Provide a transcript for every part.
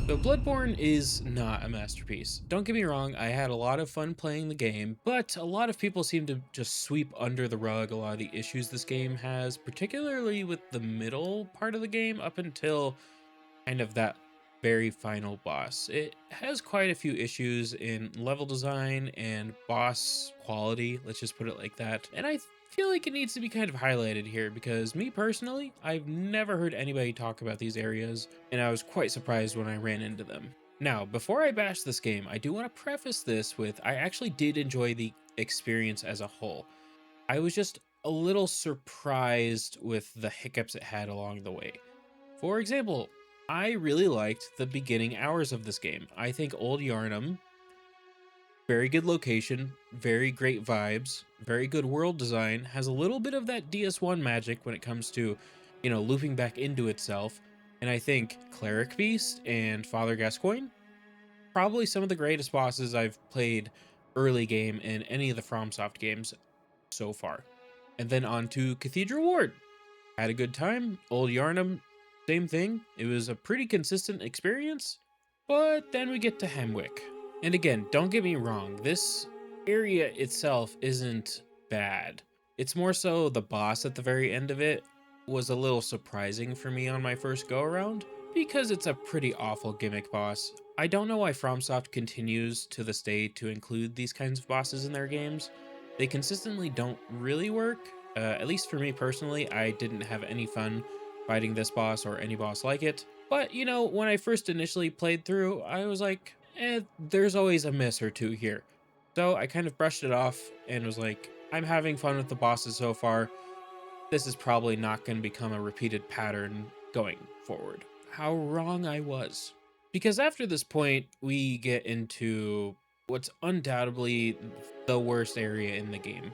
So Bloodborne is not a masterpiece. Don't get me wrong, I had a lot of fun playing the game, but a lot of people seem to just sweep under the rug a lot of the issues this game has, particularly with the middle part of the game up until kind of that very final boss. It has quite a few issues in level design and boss quality, let's just put it like that. And I feel like it needs to be kind of highlighted here because me personally, I've never heard anybody talk about these areas, and I was quite surprised when I ran into them. Now, before I bash this game, I do want to preface this with I actually did enjoy the experience as a whole. I was just a little surprised with the hiccups it had along the way. For example, I really liked the beginning hours of this game. I think Old Yarnum, very good location, very great vibes, very good world design, has a little bit of that DS1 magic when it comes to, looping back into itself. And I think Cleric Beast and Father Gascoigne, probably some of the greatest bosses I've played early game in any of the FromSoft games so far. And then on to Cathedral Ward. Had a good time. Old Yarnum, same thing. It was a pretty consistent experience. But then we get to Hemwick. And again, don't get me wrong, this area itself isn't bad. It's more so the boss at the very end of it was a little surprising for me on my first go around because it's a pretty awful gimmick boss. I don't know why FromSoft continues to this day to include these kinds of bosses in their games. They consistently don't really work. At least for me personally, I didn't have any fun fighting this boss or any boss like it. But, when I first initially played through, I was like, there's always a miss or two here. So I kind of brushed it off and was like, I'm having fun with the bosses so far. This is probably not going to become a repeated pattern going forward. How wrong I was. Because after this point, we get into what's undoubtedly the worst area in the game,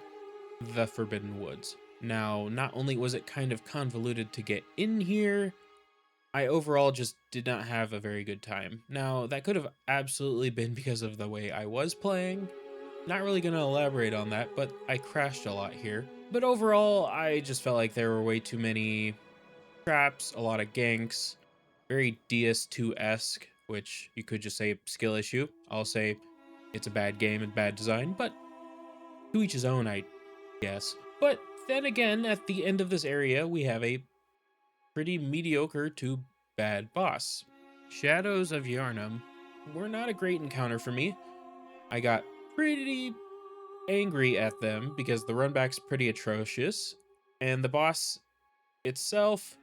the Forbidden Woods. Now, not only was it kind of convoluted to get in here, I overall just did not have a very good time. Now, that could have absolutely been because of the way I was playing. Not really going to elaborate on that, but I crashed a lot here. But overall, I just felt like there were way too many traps, a lot of ganks, very DS2-esque, which you could just say skill issue. I'll say it's a bad game and bad design, but to each his own, I guess. But then again, at the end of this area, we have a pretty mediocre to bad boss. Shadows of Yarnum were not a great encounter for me. I got pretty angry at them because the runback's pretty atrocious, and the boss itself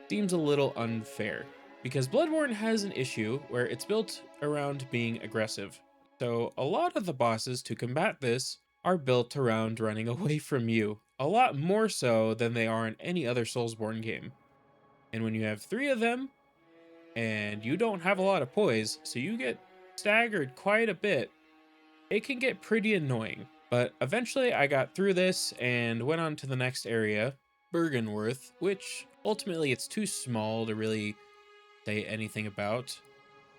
seems a little unfair because Bloodborne has an issue where it's built around being aggressive. So a lot of the bosses to combat this are built around running away from you, a lot more so than they are in any other Soulsborne game. And when you have three of them, and you don't have a lot of poise, so you get staggered quite a bit, it can get pretty annoying. But eventually I got through this and went on to the next area, Bergenworth, which ultimately it's too small to really say anything about,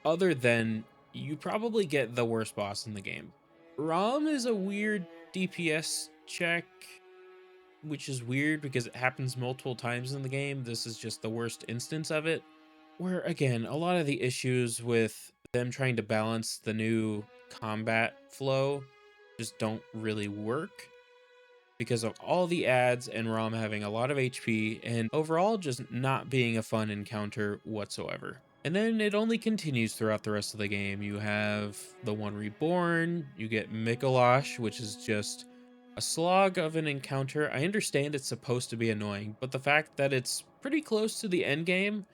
other than you probably get the worst boss in the game. Rom is a weird DPS check, which is weird because it happens multiple times in the game. This is just the worst instance of it. Where, again, a lot of the issues with them trying to balance the new combat flow just don't really work because of all the ads and Rom having a lot of HP and overall just not being a fun encounter whatsoever. And then it only continues throughout the rest of the game. You have the one reborn, you get Mikolash, which is just a slog of an encounter. I understand it's supposed to be annoying, but the fact that it's pretty close to the end game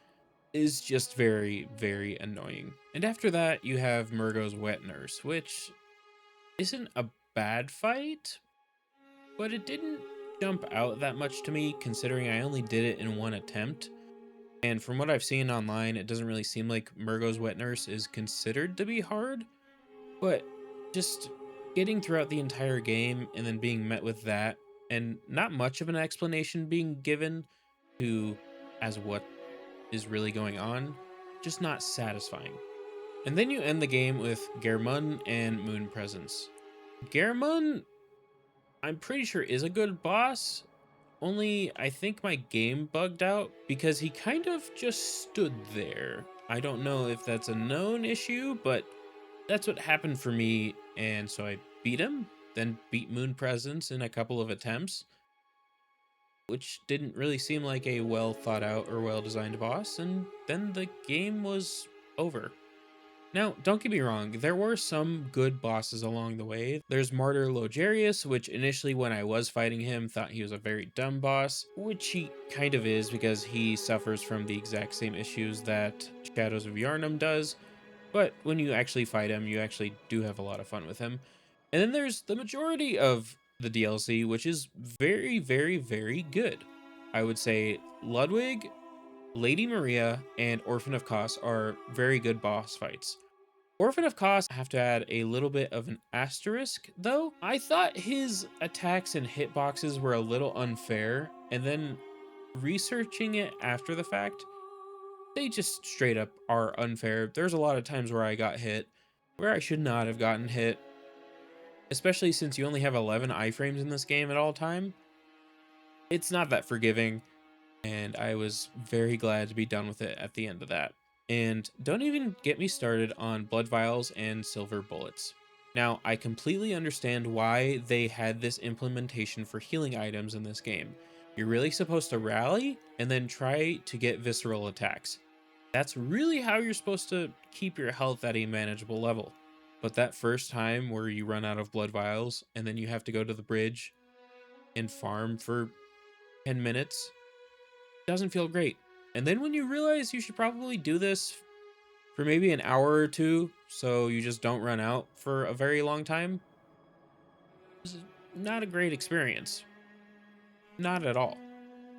is just very, very annoying. And after that, you have Murgo's Wet Nurse, which isn't a bad fight, but it didn't jump out that much to me considering I only did it in one attempt. And from what I've seen online, it doesn't really seem like Murgo's Wet Nurse is considered to be hard, but just getting throughout the entire game and then being met with that and not much of an explanation being given to as what is really going on, just not satisfying. And then you end the game with Germun and Moon Presence. Germun, I'm pretty sure is a good boss, only I think my game bugged out because he kind of just stood there. I don't know if that's a known issue, but that's what happened for me. And so I beat him, then beat Moon Presence in a couple of attempts, which didn't really seem like a well thought out or well designed boss. And then the game was over. Now, don't get me wrong, there were some good bosses along the way. There's Martyr Logarius, which initially when I was fighting him, thought he was a very dumb boss, which he kind of is because he suffers from the exact same issues that Shadows of Yharnam does. But when you actually fight him, you actually do have a lot of fun with him. And then there's the majority of the DLC, which is very, very, very good. I would say Ludwig, Lady Maria, and Orphan of Kos are very good boss fights. Orphan of Kos, I have to add a little bit of an asterisk, though. I thought his attacks and hitboxes were a little unfair, and then researching it after the fact, they just straight up are unfair. There's a lot of times where I got hit where I should not have gotten hit, especially since you only have 11 iframes in this game at all time. It's not that forgiving, and I was very glad to be done with it at the end of that. And don't even get me started on blood vials and silver bullets. Now, I completely understand why they had this implementation for healing items in this game. You're really supposed to rally and then try to get visceral attacks. That's really how you're supposed to keep your health at a manageable level. But that first time where you run out of blood vials and then you have to go to the bridge and farm for 10 minutes doesn't feel great. And then when you realize you should probably do this for maybe an hour or two so you just don't run out for a very long time, it's not a great experience. Not at all.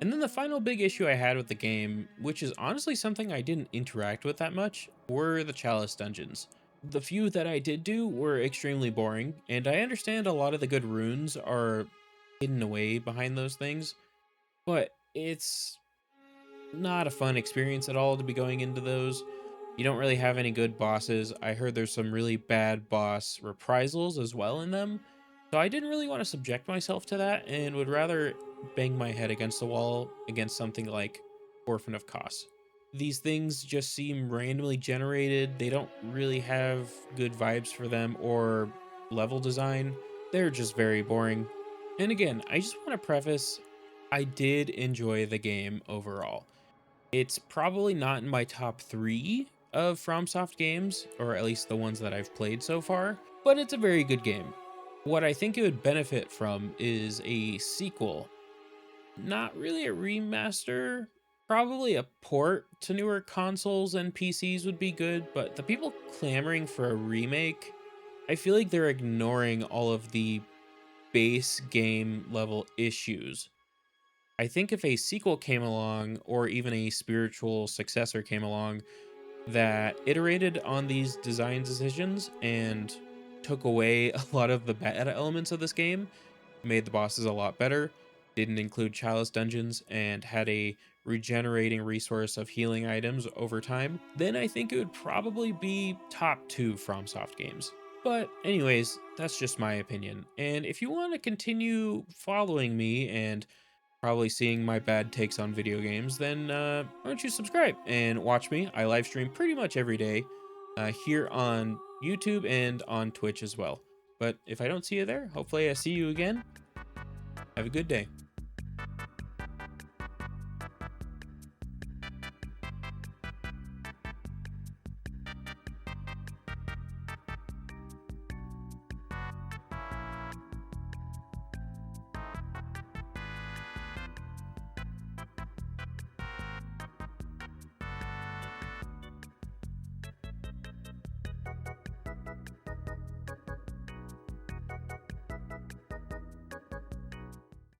And then the final big issue I had with the game, which is honestly something I didn't interact with that much, were the chalice dungeons. The few that I did do were extremely boring, and I understand a lot of the good runes are hidden away behind those things, but it's not a fun experience at all to be going into those. You don't really have any good bosses. I heard there's some really bad boss reprisals as well in them. So I didn't really want to subject myself to that and would rather bang my head against the wall against something like Orphan of Kos. These things just seem randomly generated. They don't really have good vibes for them or level design. They're just very boring. And again, I just want to preface I did enjoy the game overall. It's probably not in my top 3 of FromSoft games, or at least the ones that I've played so far, but it's a very good game. What I think it would benefit from is a sequel, not really a remaster. Probably a port to newer consoles and PCs would be good, but the people clamoring for a remake, I feel like they're ignoring all of the base game level issues. I think if a sequel came along, or even a spiritual successor came along that iterated on these design decisions and took away a lot of the bad elements of this game, made the bosses a lot better, didn't include chalice dungeons, and had a regenerating resource of healing items over time, then I think it would probably be top 2 FromSoft games. But anyways, that's just my opinion. And if you want to continue following me and probably seeing my bad takes on video games, then why don't you subscribe and watch me? I live stream pretty much every day here on YouTube and on Twitch as well. But if I don't see you there, hopefully I see you again. Have a good day.